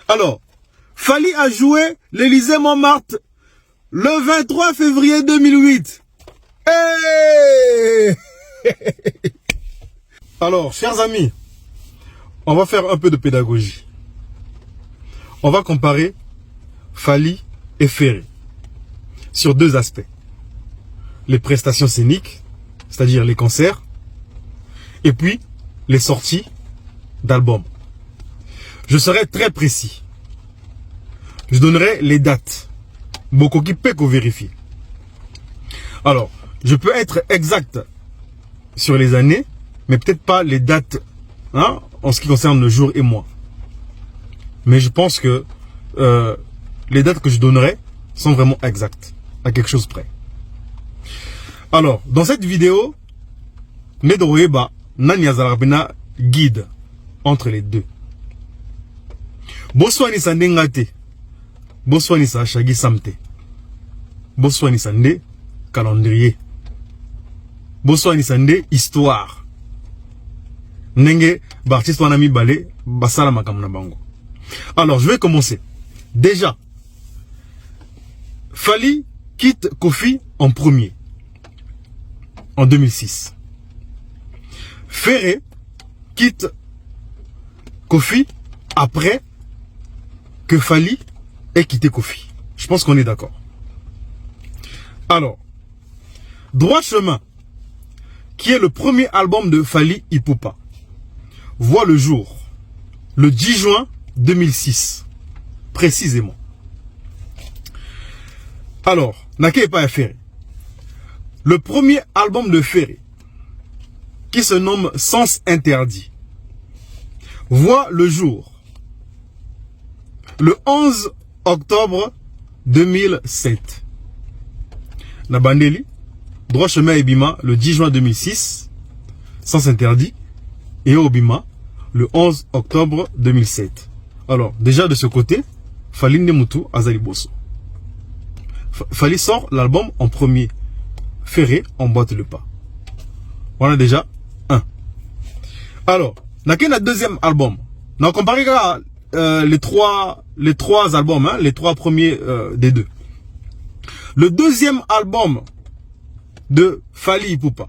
Alors, Fally a joué l'Élysée Montmartre le 23 février 2008. Hey Alors, chers amis, on va faire un peu de pédagogie. On va comparer Fally et Ferré sur deux aspects. Les prestations scéniques, c'est-à-dire les concerts, et puis les sorties d'albums. Je serai très précis. Je donnerai les dates. Beaucoup qui peut vérifier. Alors, je peux être exact sur les années, mais peut-être pas les dates, hein, en ce qui concerne le jour et mois. Mais je pense que les dates que je donnerai sont vraiment exactes, à quelque chose près. Alors, dans cette vidéo, Nedroeba Nanyazarabena guide entre les deux. Boswani Sande Ngate, Boswani Sa Shagi Samte, Boswani Sande calendrier, Boswani Sande histoire. Nenge Bartiste Wanami Bale Basala Makamna Bango. Alors, je vais commencer. Déjà, Fally quitte Kofi en premier, en 2006. Ferré quitte Kofi après que Fally ait quitté Kofi. Je pense qu'on est d'accord. Alors, Droit Chemin, qui est le premier album de Fally Ipupa, voit le jour le 10 juin 2006, précisément. Alors, Nake pas Ferré. Le premier album de Ferré, qui se nomme Sens Interdit, voit le jour le 11 octobre 2007. Nabandeli, Droit Chemin et Bima, le 10 juin 2006, Sens Interdit, et Obima, le 11 octobre 2007. Alors, déjà de ce côté, Fally Ndemutu Azali Bosso. Fally sort l'album en premier. Ferré emboîte le pas. Voilà déjà un. Alors, n'a deuxième album. On comparé les trois albums, hein, les trois premiers des deux. Le deuxième album de Fally Ipupa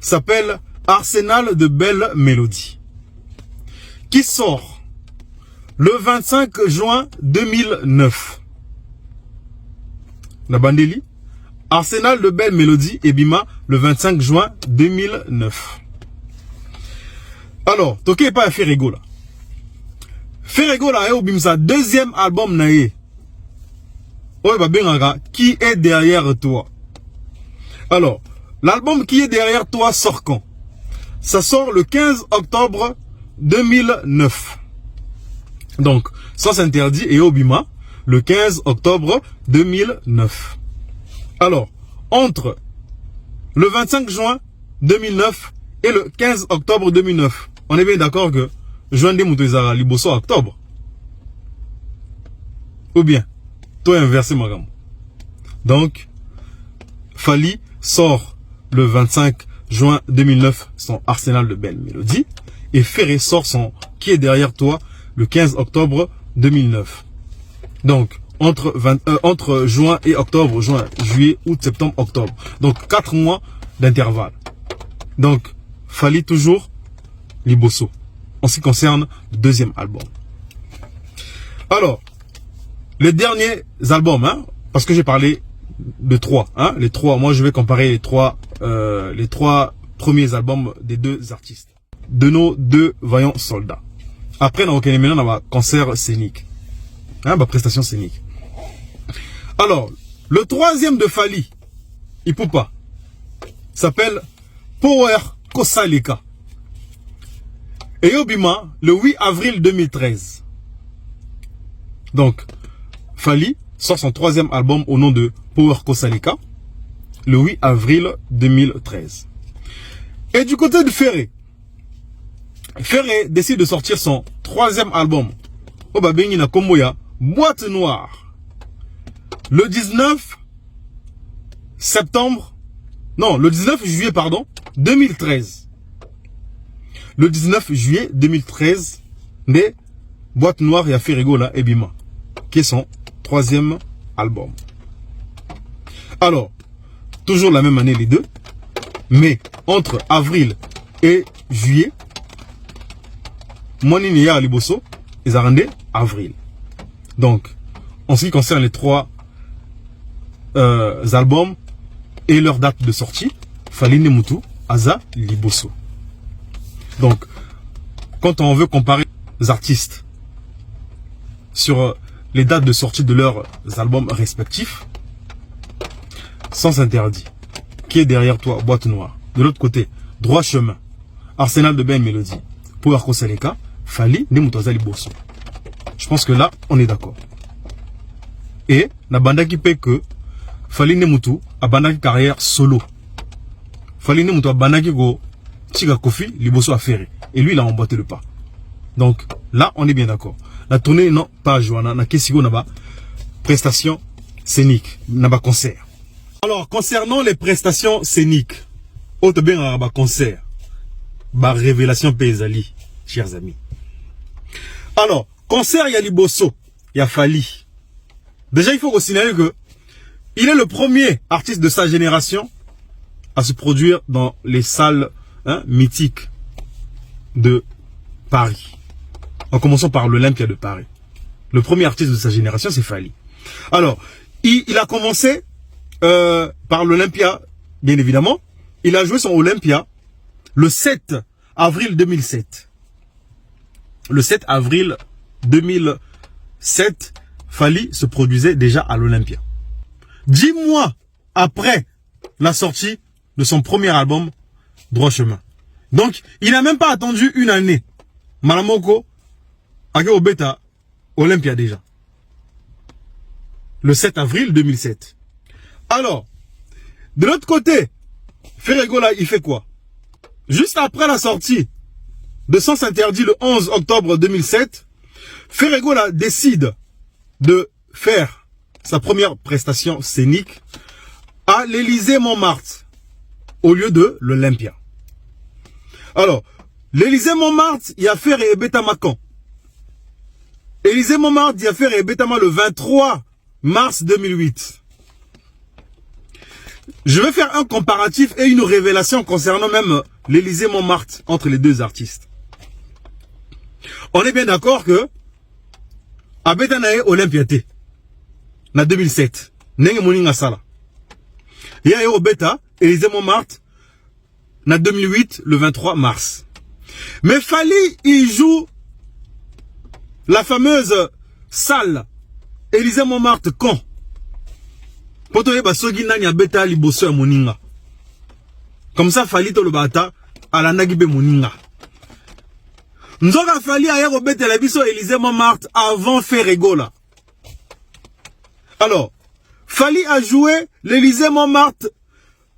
s'appelle Arsenal de belles mélodies, qui sort le 25 juin 2009. La Bandeli, Arsenal de belles mélodies et Bima le 25 juin 2009. Alors, Toké pas Ferrego là. Ferrego là, et Bimsa deuxième album naé. Qui est derrière toi? Alors, l'album Qui est derrière toi sort quand? Ça sort le 15 octobre 2009. Donc, Sens Interdit et Obima, le 15 octobre 2009. Alors, entre le 25 juin 2009 et le 15 octobre 2009, on est bien d'accord que Juan de Moutouizara Liboso octobre. Ou bien, toi inversé, madame. Donc, Fally sort le 25 juin 2009 son Arsenal de belles mélodies et Ferré sort son Qui est derrière toi le 15 octobre 2009. Donc, entre juin et octobre, juin, juillet, août, septembre, octobre. Donc, 4 mois d'intervalle. Donc, Fally toujours Liboso en ce qui concerne le deuxième album. Alors, les derniers albums, hein, parce que j'ai parlé de trois, hein, les trois, moi je vais comparer les trois premiers albums des deux artistes, de nos deux vaillants soldats. Après, on a un concert scénique, hein, prestation scénique. Alors, le troisième de Fally Ipupa s'appelle Power Kosaleka. Et Obima, le 8 avril 2013. Donc, Fally sort son troisième album au nom de Power Kosaleka, le 8 avril 2013. Et du côté de Ferré, Ferré décide de sortir son troisième album, Obabengi Komboya, Boîte Noire, le 19 septembre, non, le 19 juillet, pardon, 2013. Le 19 juillet 2013, né Boîte Noire, il y a Ferregola et Bima, qui est son 3e album. Alors, toujours la même année les deux, mais entre avril et juillet, Monini ya Liboso, ils ont rendu avril. Donc, en ce qui concerne les 3 albums et leur date de sortie, Faline Mutu, Aza, Liboso. Donc, quand on veut comparer les artistes sur les dates de sortie de leurs albums respectifs, Sens Interdit, qui est derrière toi, Boîte Noire. De l'autre côté, Droit Chemin, Arsenal de Belle Mélodie, Power Koseleka, Fali Nemutoza Liboso. Je pense que là, on est d'accord. Et, na banda qui paie que Fali Nemutu a banda qui carrière solo. Fali Nemutu a banda qui go Chiga Kofi, Liboso a ferré. Et lui, il a emboîté le pas. Donc, là, on est bien d'accord. La tournée, non, pas Joana, na Kessigo Naba, prestation scénique, Naba concert. Alors, concernant les prestations scéniques, autre bien Naba concert, ba révélation Pézali, chers amis. Alors, concert, il y a Liboso, il y a Fali. Déjà, il faut signaler que il est le premier artiste de sa génération à se produire dans les salles mythiques de Paris. En commençant par l'Olympia de Paris. Le premier artiste de sa génération, c'est Fali. Alors, il a commencé par l'Olympia, bien évidemment. Il a joué son Olympia le 7 avril 2007. Le 7 avril 2007, Fali se produisait déjà à l'Olympia. 10 mois après la sortie de son premier album, Droit Chemin. Donc, il n'a même pas attendu une année. Malamoko, Ake Beta, Olympia déjà. Le 7 avril 2007. Alors, de l'autre côté, Ferregola, il fait quoi? Juste après la sortie de Sens Interdit le 11 octobre 2007, Ferregola décide de faire sa première prestation scénique à l'Élysée-Montmartre au lieu de l'Olympia. Alors, l'Élysée-Montmartre, il y a fait et Betamacan. Élysée-Montmartre, il y a fait et Betama le 23 mars 2008. Je vais faire un comparatif et une révélation concernant même l'Élysée-Montmartre entre les deux artistes. On est bien d'accord que Abetanae Olympiate na 2007 nenge moninga sala. Ya yo beta Élysée-Montmartre na 2008 le 23 mars. Mais Fali il joue la fameuse salle Élysée-Montmartre quand poto yeba sogi nani abeta liboso ya moninga. Comme ça Fali to le bata ala nagibe moninga. Nzoka Fali a robete la biso Élysée-Montmartre avant Ferregola. Alors, Fali a joué l'Élysée-Montmartre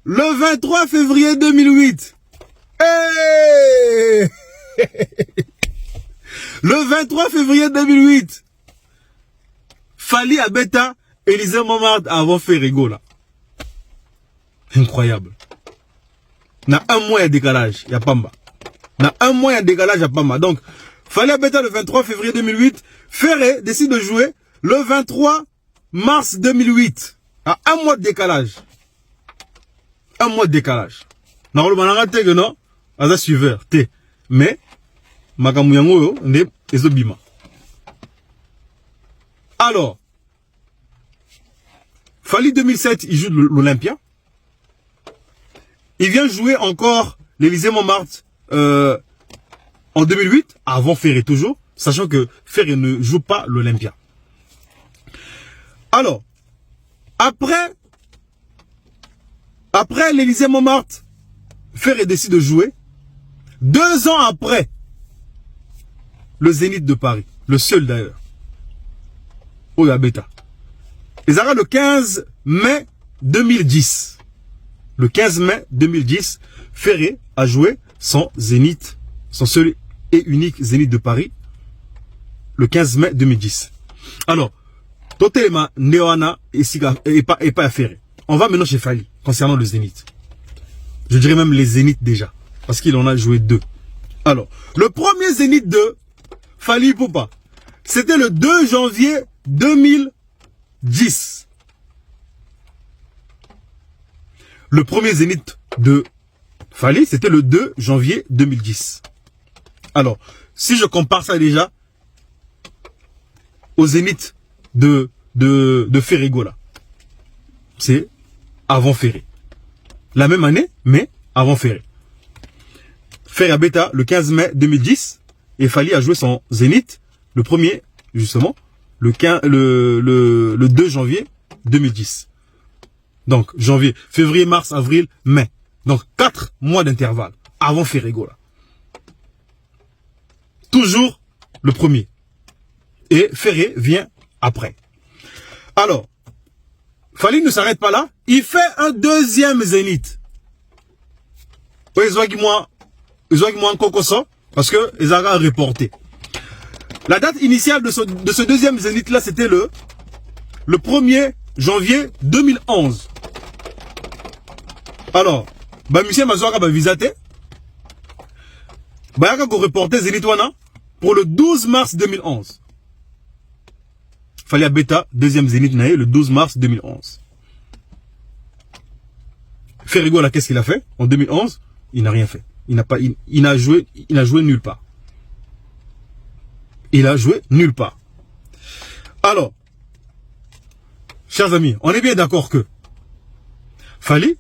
le 23 février 2008. Hey le 23 février 2008. Fali a beta Élysée-Montmartre avant Ferregola. Incroyable. Na un mois de décalage, il y a Pamba. Na un mois de décalage à Pamba. Donc, Fali a beta le 23 février 2008. Ferré décide de jouer le 23 mars 2008. À un mois de décalage. Un mois de décalage. Normalement, non, aza suiveur, T. Mais, Makamuyango, ne, ezobima. Alors, Fali 2007, il joue l'Olympia. Il vient jouer encore l'Élysée-Montmartre en 2008, avant Ferré toujours, sachant que Ferré ne joue pas l'Olympia. Alors, après l'Élysée-Montmartre, Ferré décide de jouer. 2 ans après, le Zénith de Paris, le seul d'ailleurs, au Yabeta. Ils arrivent le 15 mai 2010. Le 15 mai 2010, Ferré a joué son Zénith, son seul et unique Zénith de Paris, le 15 mai 2010. Alors, Totelema, Neoana et pas Ferré. On va maintenant chez Fali, concernant le Zénith. Je dirais même les Zéniths déjà, parce qu'il en a joué 2. Alors, le premier Zénith de Fali Poupa, c'était le 2 janvier 2010. Le premier zénith de Fally, c'était le 2 janvier 2010. Alors, si je compare ça déjà au zénith de Ferrego là, c'est avant Ferré. La même année, mais avant Ferré. Ferré a bêta le 15 mai 2010 et Fally a joué son zénith le premier, justement, le 2 janvier 2010. Donc, janvier, février, mars, avril, mai. Donc, 4 mois d'intervalle avant Ferrego là. Toujours le premier. Et Ferré vient après. Alors, Fally ne s'arrête pas là. Il fait un deuxième zénith. Oui, ils ont un cocoso parce que ils ont reporté. La date initiale de ce deuxième zénith là, c'était le 1er janvier 2011. Alors, monsieur Mazouaka va visater. Bayaka ko reporté zénith wana pour le 12 mars 2011. Fally a bêta deuxième zénith naé le 12 mars 2011. Ferrego là, qu'est-ce qu'il a fait en 2011? Il n'a rien fait. Il a joué nulle part. Il a joué nulle part. Alors, chers amis, on est bien d'accord que Fally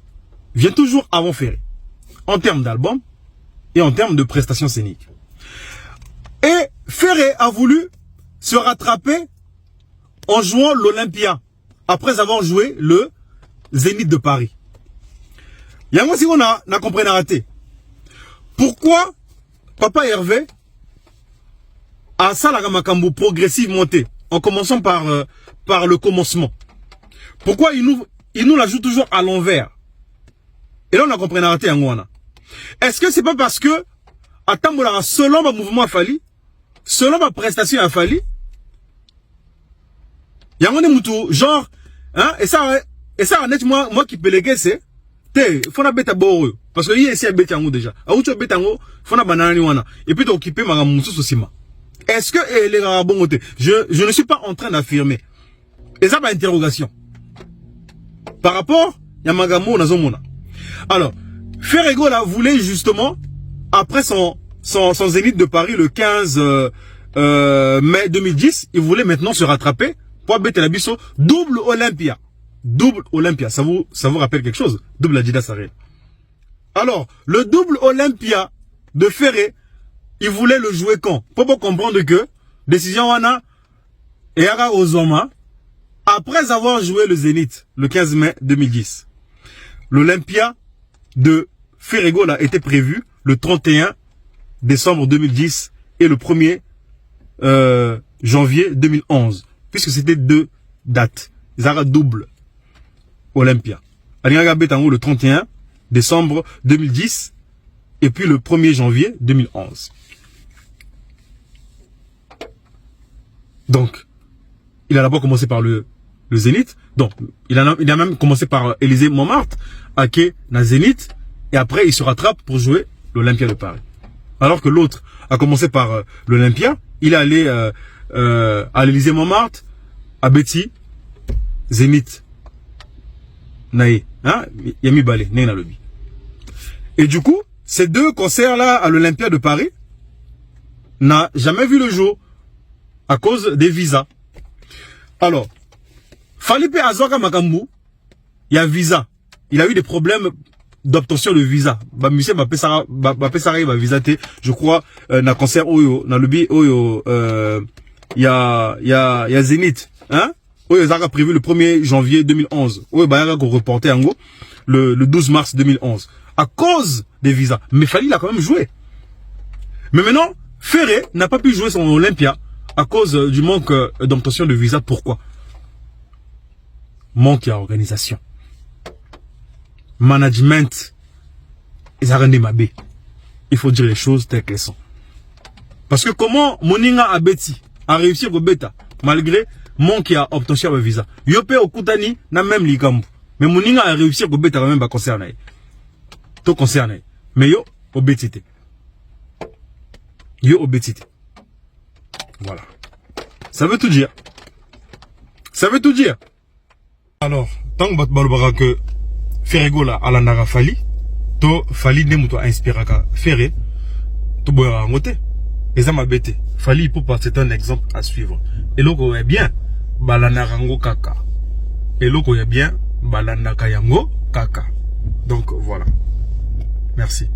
vient toujours avant Ferré, en termes d'album et en termes de prestations scéniques. Et Ferré a voulu se rattraper en jouant l'Olympia, après avoir joué le Zénith de Paris. Il y a moi si on a compris raté. Pourquoi Papa Hervé a ça la makambo progressive montée, en commençant par le commencement? Pourquoi il nous la joue toujours à l'envers? Et là on a compris raté en Wana. Est-ce que c'est pas parce que à Tambola, selon ma mouvement à Fally, selon ma prestation à Fally, il y a un moutou genre hein, et ça honnête moi qui peux léguer c'est faut na beta boru parce que il ici à betango déjà a oucho betango faut na banani wana et puis t'occuper ma moutou sosima. Est-ce que les rabons je ne suis pas en train d'affirmer et ça va interrogation par rapport ya magamo nazomona. Alors Ferrego là voulait justement après son zénith de Paris le 15 mai 2010, il voulait maintenant se rattraper pour bêter la bisso double Olympia. Double Olympia, ça vous rappelle quelque chose? Double Adidas Arena. Alors, le double Olympia de Ferré, il voulait le jouer quand? Pour comprendre que, décision wana, et Ara Ozoma, après avoir joué le Zénith, le 15 mai 2010, l'Olympia de Ferrego là était prévu le 31 décembre 2010 et le 1er janvier 2011, puisque c'était deux dates. Zara double Olympia. Le 31 décembre 2010 et puis le 1er janvier 2011. Donc, il a d'abord commencé par le Zénith. Donc, il a même commencé par Élysée Montmartre, Ake na Zénith, et après il se rattrape pour jouer l'Olympia de Paris. Alors que l'autre a commencé par l'Olympia, il est allé à l'Élysée Montmartre, à Betty, Zénith, Naé, hein, Yami Balé, Naé na Lobby. Et du coup, ces deux concerts-là à l'Olympia de Paris n'a jamais vu le jour à cause des visas. Alors, Fally Azoka Makambu, il y a visa. Il a eu des problèmes d'obtention de visa. Bah, monsieur Bapesara va visater, je crois, na concert Oyo, na Lobby Oyo, il y a Zénith, hein? Oui, ils ont prévu le 1er janvier 2011. Oui, bah, ils ont reporté en gros le 12 mars 2011. À cause des visas. Mais Fally l'a quand même joué. Mais maintenant, Ferré n'a pas pu jouer son Olympia à cause du manque d'obtention de visa. Pourquoi? Manque d'organisation. Management. Ils ont rendu mabé. Il faut dire les choses telles qu'elles sont. Parce que comment Moninga Abeti a réussi au bêta, malgré manque d'obtention de visa. Yope Okutani n'a même l'ikambu. Mais Moninga a réussi au bêta quand même à concerner. Tout concerné. Mais yo, obétité. Yo, obétité. Voilà. Ça veut tout dire. Ça veut tout dire. Alors, tant que Ferrego là, à la Nara Fali, to Fali ne to inspiré ka Ferré, to boira ngote. Et ça m'a bêté. Fali pour pas, c'est un exemple à suivre. Et l'oko est bien, balanarango kaka. Et l'oko est bien, balanaka yango kaka. Donc voilà. Merci.